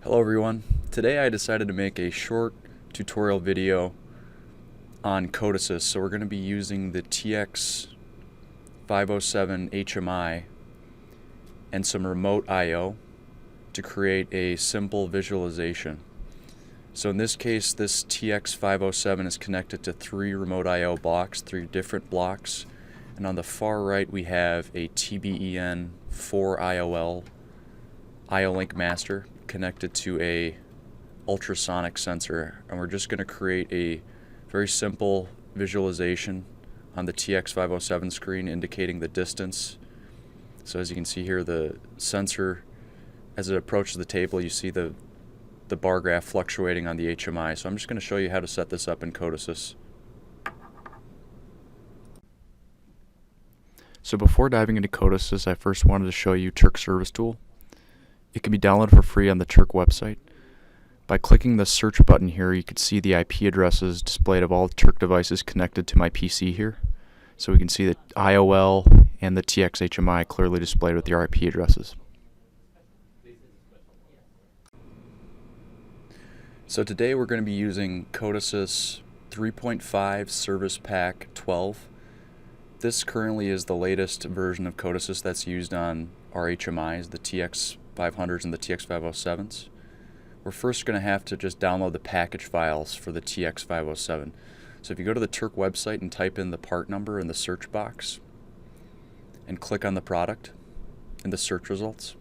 Hello everyone. Today I decided to make a short tutorial video on Codesys. So we're going to be using the TX500 HMI and some remote I/O to create a simple visualization. So in this case, this TX507 is connected to 3 remote I/O blocks, 3 different blocks, and on the far right we have a TBEN 4 IOL IO-Link master connected to a ultrasonic sensor, and we're just going to create a very simple visualization on the TX507 screen indicating the distance. So as you can see here, the sensor, as it approaches the table, you see the bar graph fluctuating on the HMI. So I'm just going to show you how to set this up in Codesys. So before diving into Codesys, I first wanted to show you Turck Service Tool. It can be downloaded for free on the Turck website. By clicking the search button here, you can see the IP addresses displayed of all Turck devices connected to my PC here. So we can see the IOL and the TX HMI clearly displayed with the IP addresses. So today we're going to be using Codesys 3.5 Service Pack 12. This currently is the latest version of Codesys that's used on our HMIs, the TX500s and the TX507s. We're first going to have to just download the package files for the TX507. So if you go to the Turck website and type in the part number in the search box and click on the product in the search results,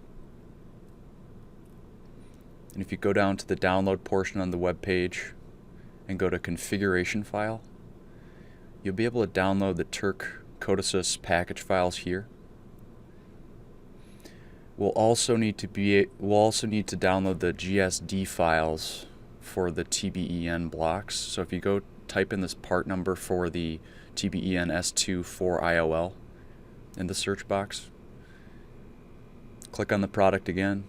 and if you go down to the download portion on the web page and go to configuration file, you'll be able to download the Turck Codesys package files here. We'll also need to download the GSD files for the TBEN blocks. So if you go type in this part number for the TBEN S2 4 IOL in the search box, click on the product again,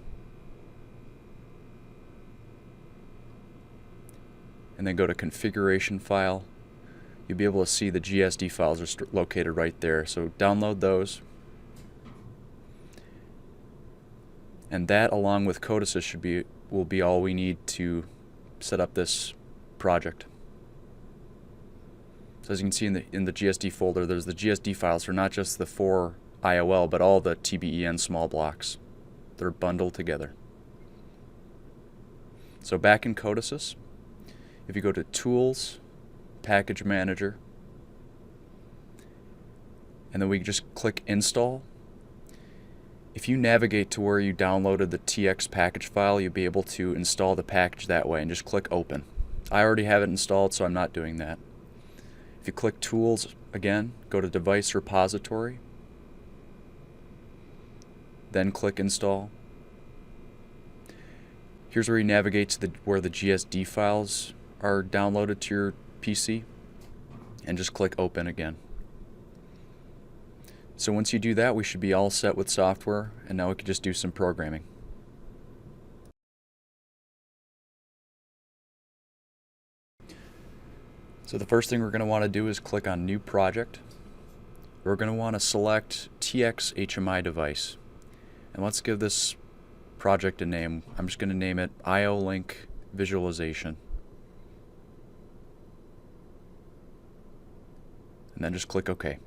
and then go to configuration file. You'll be able to see the GSD files are located right there. So download those. And that, along with Codesys, will be all we need to set up this project. So as you can see in the GSD folder, there's the GSD files for not just the 4 IOL, but all the TBEN small blocks. They're bundled together. So back in Codesys, if you go to Tools, Package Manager, and then we just click Install. If you navigate to where you downloaded the TX package file, you'll be able to install the package that way, and just click Open. I already have it installed, so I'm not doing that. If you click Tools again, go to Device Repository, then click Install. Here's where you navigate to where the GSD files are downloaded to your PC, and just click Open again. So once you do that, we should be all set with software, and now we can just do some programming. So the first thing we're going to want to do is click on New Project. We're going to want to select TX HMI device. And let's give this project a name. I'm just going to name it IO-Link Visualization. And then just click OK.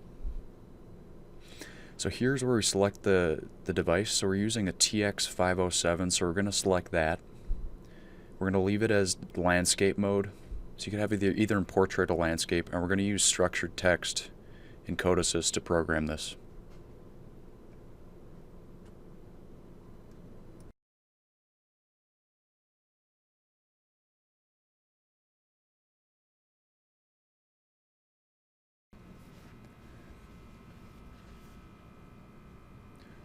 So here's where we select the device. So we're using a TX507, so we're going to select that. We're going to leave it as landscape mode. So you can have either in portrait or landscape, and we're going to use structured text in Codesys to program this.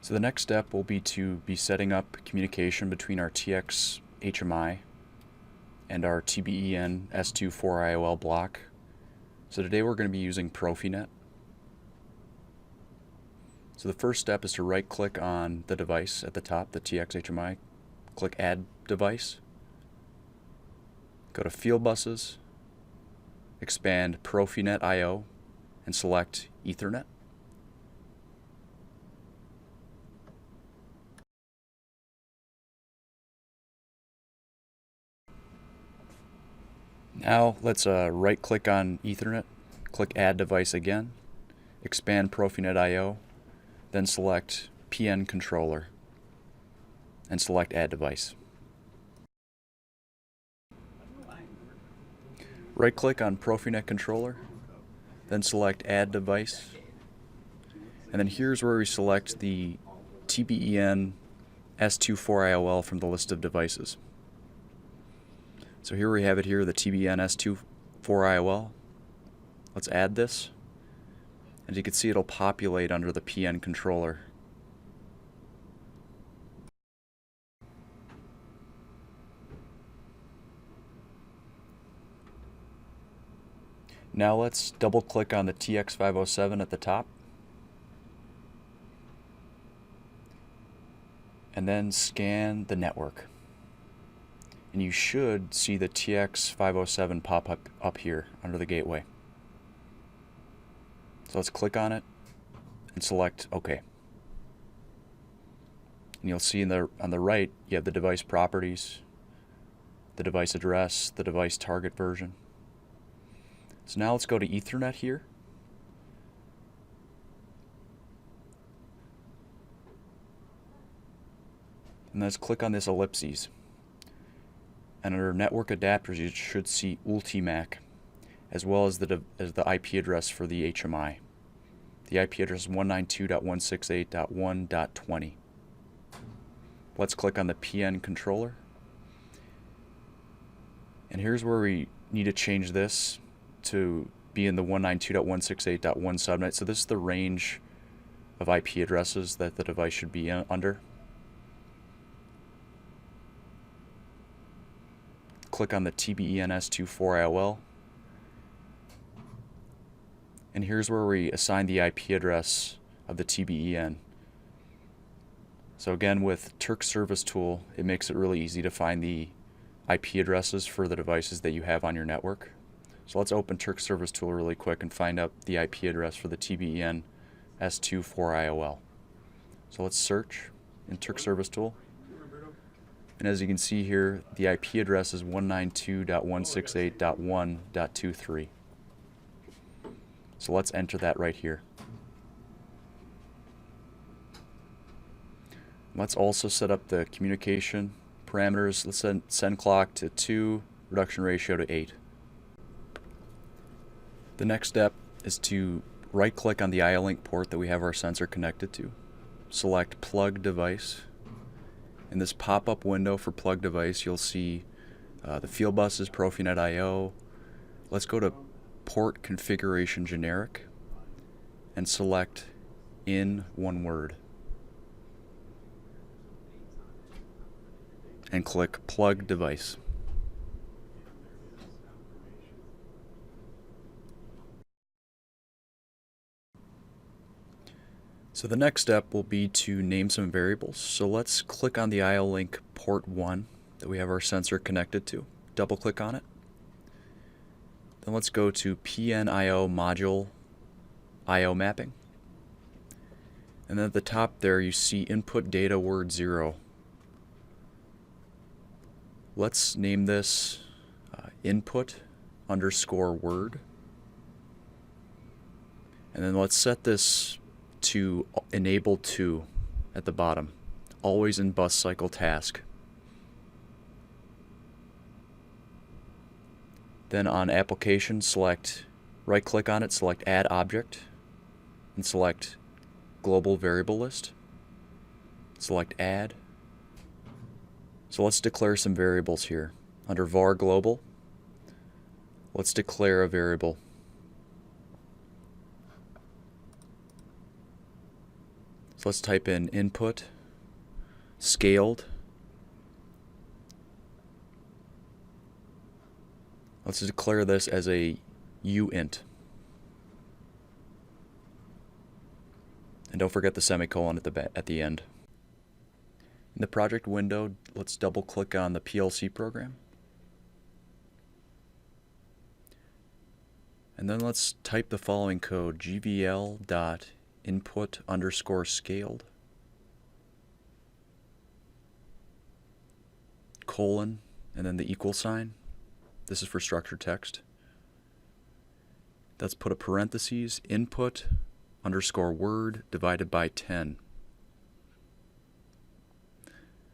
So the next step will be to be setting up communication between our TX HMI and our TBEN S2 4 IOL block. So today we're going to be using Profinet. So the first step is to right click on the device at the top, the TX HMI, click Add Device, go to Field Buses, expand Profinet IO, and select Ethernet. Now let's right click on Ethernet, click Add Device again, expand Profinet IO, then select PN Controller, and select Add Device. Right click on Profinet Controller, then select Add Device, and then here's where we select the TBEN S24IOL from the list of devices. So here we have it here, the TBEN S24IOL. Let's add this. As you can see, it'll populate under the PN controller. Now let's double click on the TX507 at the top, and then scan the network. And you should see the TX507 pop up here under the gateway. So let's click on it and select OK. And you'll see on the right you have the device properties, the device address, the device target version. So now let's go to Ethernet here. And let's click on this ellipses. And under network adapters you should see Ultimac, as well as the IP address for the HMI. The IP address is 192.168.1.20. Let's click on the PN controller. And here's where we need to change this to be in the 192.168.1 subnet. So this is the range of IP addresses that the device should be under. Click on the TBEN S24IOL. And here's where we assign the IP address of the TBEN. So again, with Turck Service Tool, it makes it really easy to find the IP addresses for the devices that you have on your network. So let's open Turck Service Tool really quick and find out the IP address for the TBEN S24IOL. So let's search in Turck Service Tool. And as you can see here, the IP address is 192.168.1.23. So let's enter that right here. Let's also set up the communication parameters. Let's send clock to 2, reduction ratio to 8. The next step is to right click on the IO-Link port that we have our sensor connected to. Select plug device. In this pop-up window for plug device, you'll see the field buses, Profinet IO. Let's go to port configuration generic and select in one word. And click plug device. So the next step will be to name some variables. So let's click on the IO-Link port 1 that we have our sensor connected to. Double click on it. Then let's go to PNIO module IO mapping. And then at the top there you see input data word 0. Let's name this input underscore word. And then let's set this to enable to at the bottom, always in bus cycle task. Then on application, select, right click on it, select add object, and select global variable list. Select add. So let's declare some variables here. Under var global, let's declare a variable. So let's type in input scaled. Let's declare this as a uint. And don't forget the semicolon at the end. In the project window, let's double click on the PLC program. And then let's type the following code, gvl.input underscore scaled, colon, and then the equal sign, This is for structured text. Let's put a parentheses, input underscore word divided by 10.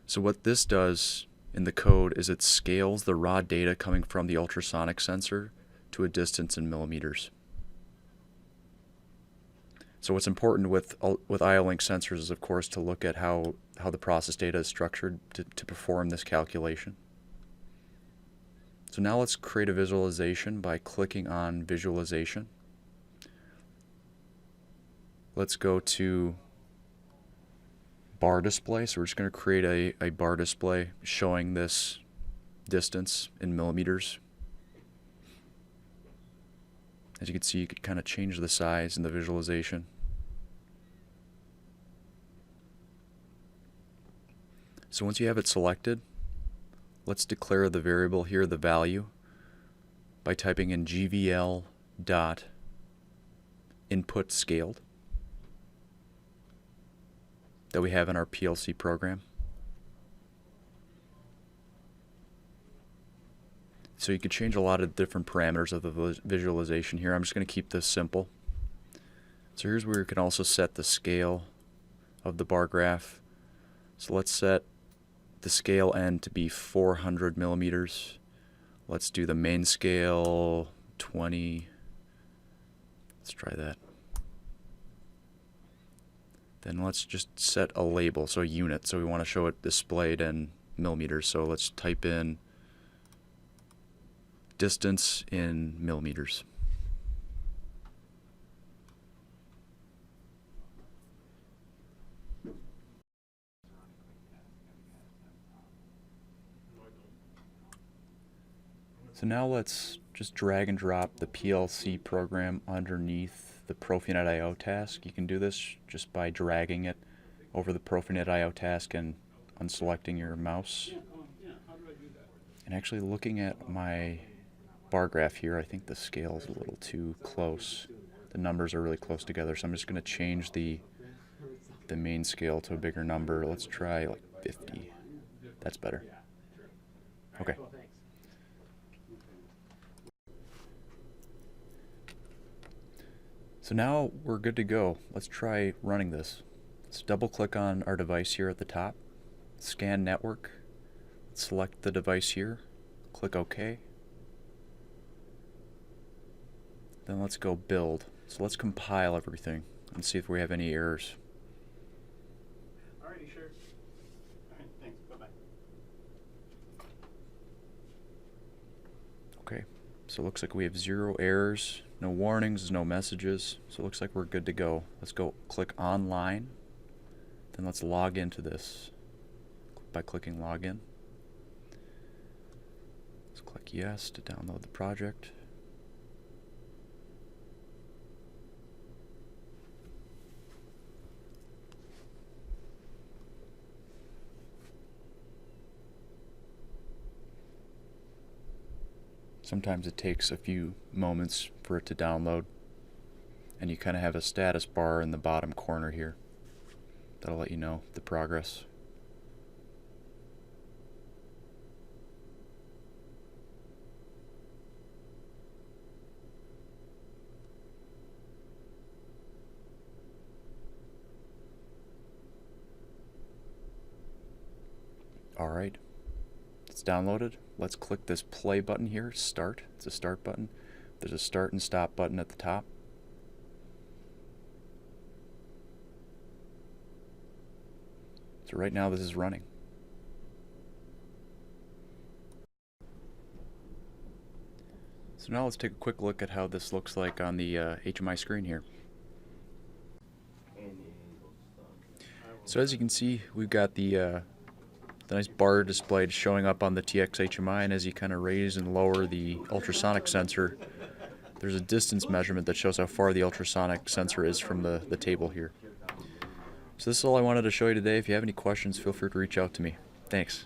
So what this does in the code is it scales the raw data coming from the ultrasonic sensor to a distance in millimeters. So what's important with IO-Link sensors is, of course, to look at how the process data is structured to perform this calculation. So now let's create a visualization by clicking on Visualization. Let's go to bar display. So we're just going to create a bar display showing this distance in millimeters. As you can see, you could kind of change the size in the visualization. So once you have it selected, let's declare the variable here, the value, by typing in gvl dot input scaled that we have in our PLC program. So you could change a lot of different parameters of the visualization here. I'm just going to keep this simple. So here's where you can also set the scale of the bar graph. So let's set the scale end to be 400 millimeters. Let's do the main scale 20. Let's try that. Then let's just set a label, so a unit. So we want to show it displayed in millimeters. So let's type in distance in millimeters. So now let's just drag and drop the PLC program underneath the Profinet IO task. You can do this just by dragging it over the Profinet IO task and unselecting your mouse. And actually looking at my bar graph here, I think the scale is a little too close. The numbers are really close together, so I'm just going to change the main scale to a bigger number. Let's try like 50. That's better. Okay. So now we're good to go. Let's try running this. Let's double click on our device here at the top, scan network, select the device here, click OK. Then let's go build. So let's compile everything and see if we have any errors. Alrighty, sure. Alright, thanks. Bye-bye. Okay, so it looks like we have 0 errors, no warnings, no messages. So it looks like we're good to go. Let's go click online. Then let's log into this by clicking login. Let's click yes to download the project. Sometimes it takes a few moments for it to download, and you kind of have a status bar in the bottom corner here that'll let you know the progress. Alright, it's downloaded. Let's click this play button here, start. It's a start button. There's a start and stop button at the top. So right now this is running. So now let's take a quick look at how this looks like on the HMI screen here. So as you can see, we've got the nice bar display showing up on the TX HMI, and as you kind of raise and lower the ultrasonic sensor, there's a distance measurement that shows how far the ultrasonic sensor is from the table here. So this is all I wanted to show you today. If you have any questions, feel free to reach out to me. Thanks.